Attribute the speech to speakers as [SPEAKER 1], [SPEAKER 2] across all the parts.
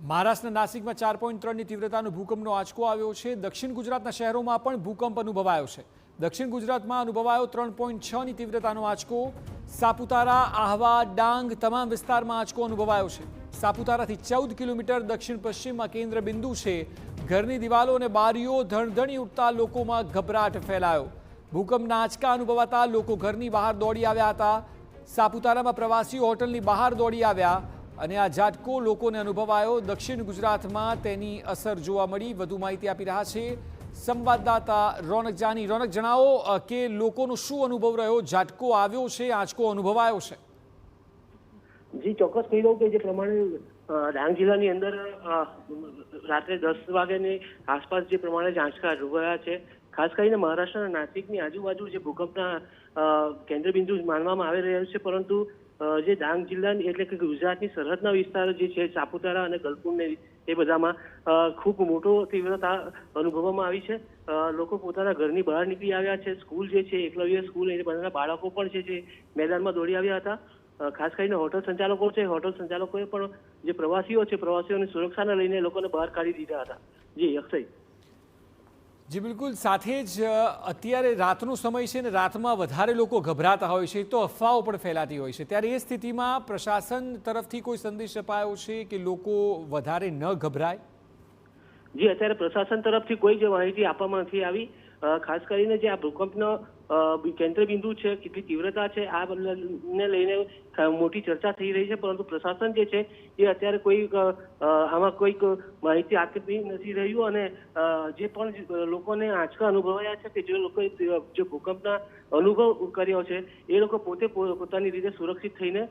[SPEAKER 1] મહારાષ્ટ્રના નાસિકમાં 4.3ની તીવ્રતાનો ભૂકંપનો આંચકો આવ્યો છે। દક્ષિણ ગુજરાતના શહેરોમાં પણ ભૂકંપ અનુભવાયો છે। દક્ષિણ ગુજરાતમાં અનુભવાયો 3.6ની તીવ્રતાનો આંચકો। સાપુતારા, આહવા, ડાંગ તમામ વિસ્તારમાં આંચકો અનુભવાયો છે। સાપુતારાથી 14 કિલોમીટર દક્ષિણ પશ્ચિમમાં કેન્દ્ર બિંદુ છે। ઘરની દિવાલો અને બારીઓ ધણધણી ઉઠતા લોકોમાં ગભરાટ ફેલાયો। ભૂકંપના આંચકા અનુભવાતા લોકો ઘરની બહાર દોડી આવ્યા હતા। સાપુતારામાં પ્રવાસીઓ હોટલની બહાર દોડી આવ્યા અને આ ઝાટકો લોકોને અનુભવાયો। દક્ષિણ ગુજરાતમાં તેની અસર જોવા મળી। વધુ માહિતી આપી રહ્યા છે સંવાદદાતા રોનક જાની। રોનક, જણાવો કે લોકોનો શું અનુભવ રહ્યો? ઝાટકો આવ્યો છે, આંચકો અનુભવાયો છે?
[SPEAKER 2] જી, ચોક્કસ કહી દઉં કે જે પ્રમાણે ડાંગ જિલ્લાની અંદર રાત્રે 10 વાગ્યાની આસપાસ જે પ્રમાણે આંચકા અનુભવાયા છે, ખાસ કરીને મહારાષ્ટ્રના નાસિકની આજુબાજુ જે ભૂકંપના કેન્દ્રબિંદુ માનવામાં આવી રહ્યું છે, પરંતુ જે ડાંગ જિલ્લાની એટલે કે ગુજરાતની સરહદના વિસ્તારો જે છે, સાપુતારા અને ગલકુંડ એ બધામાં ખૂબ મોટો તીવ્રતા અનુભવવામાં આવી છે। લોકો પોતાના ઘરની બહાર નીકળી આવ્યા છે। સ્કૂલ જે છે, એકલવ્ય સ્કૂલ, એ બધાના બાળકો પણ છે જે મેદાનમાં દોડી આવ્યા હતા। ખાસ કરીને હોટલ સંચાલકો છે, હોટલ સંચાલકોએ પણ જે પ્રવાસીઓ છે, પ્રવાસીઓની સુરક્ષાને લઈને લોકોને બહાર કાઢી દીધા હતા। જી અક્ષય।
[SPEAKER 1] જી બિલકુલ, સાથે જ અત્યારે રાતનો સમય છે ને રાતમાં વધારે લોકો ગભરાતા હોય છે, તો અફવાઓ પણ ફેલાતી હોય છે। ત્યારે એ સ્થિતિમાં પ્રશાસન તરફથી કોઈ સંદેશ અપાયો છે કે લોકો વધારે ન ગભરાય?
[SPEAKER 2] જી, અત્યારે પ્રશાસન તરફથી કોઈ જ માહિતી આપવામાં નથી આવી। ખાસ કરીને જે આ ભૂકંપનો કેન્દ્રબિંદુ છે, કેટલી તીવ્રતા છે, આ ને લઈને મોટી ચર્ચા થઈ રહી છે, પરંતુ પ્રશાસન જે છે એ અત્યારે કોઈ આમાં કોઈક માહિતી આપી નથી રહ્યું। અને જે પણ લોકોને આંચકા અનુભવાયા છે કે જે લોકોએ જે ભૂકંપના અનુભવ કર્યો છે, એ લોકો પોતે પોતાની રીતે સુરક્ષિત થઈને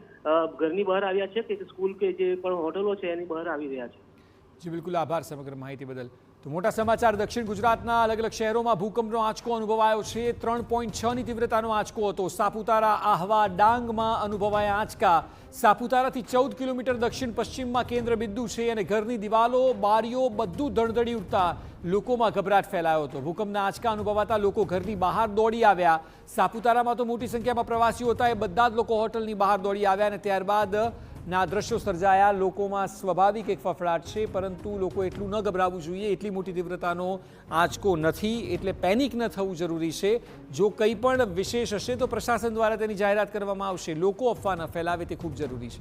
[SPEAKER 2] ઘરની બહાર આવ્યા છે કે સ્કૂલ કે જે પણ હોટલો છે એની બહાર આવી રહ્યા છે।
[SPEAKER 1] જી બિલકુલ, આભાર સમગ્ર માહિતી બદલ। તો મોટા સમાચાર, દક્ષિણ ગુજરાતના અલગ અલગ શહેરોમાં ભૂકંપનો આંચકો અનુભવાયો છે। 3.6ની તીવ્રતાનો આંચકો હતો। સાપુતારા, આહવા, ડાંગમાં અનુભવાયા આંચકા। સાપુતારાથી 14 કિલોમીટર દક્ષિણ પશ્ચિમમાં કેન્દ્ર બિંદુ છે અને ઘરની દિવાલો, બારીઓ બધું ધણધણી ઉઠતા લોકોમાં ગભરાટ ફેલાયો હતો। ભૂકંપના આંચકા અનુભવાતા લોકો ઘરની બહાર દોડી આવ્યા। સાપુતારામાં તો મોટી સંખ્યામાં પ્રવાસીઓ હતા, એ બધા જ લોકો હોટલની બહાર દોડી આવ્યા અને ત્યારબાદ ના દ્રશ્યો સર્જાયા। લોકોમાં સ્વાભાવિક એક ફફડાટ છે, પરંતુ લોકો એટલું ન ગભરાવું જોઈએ। એટલી મોટી તીવ્રતાનો આંચકો નથી એટલે પેનિક ન થવું જરૂરી છે। જો કંઈ પણ વિશેષ હશે તો પ્રશાસન દ્વારા તેની જાહેરાત કરવામાં આવશે। લોકો અફવા ન ફેલાવે તે ખૂબ જરૂરી છે।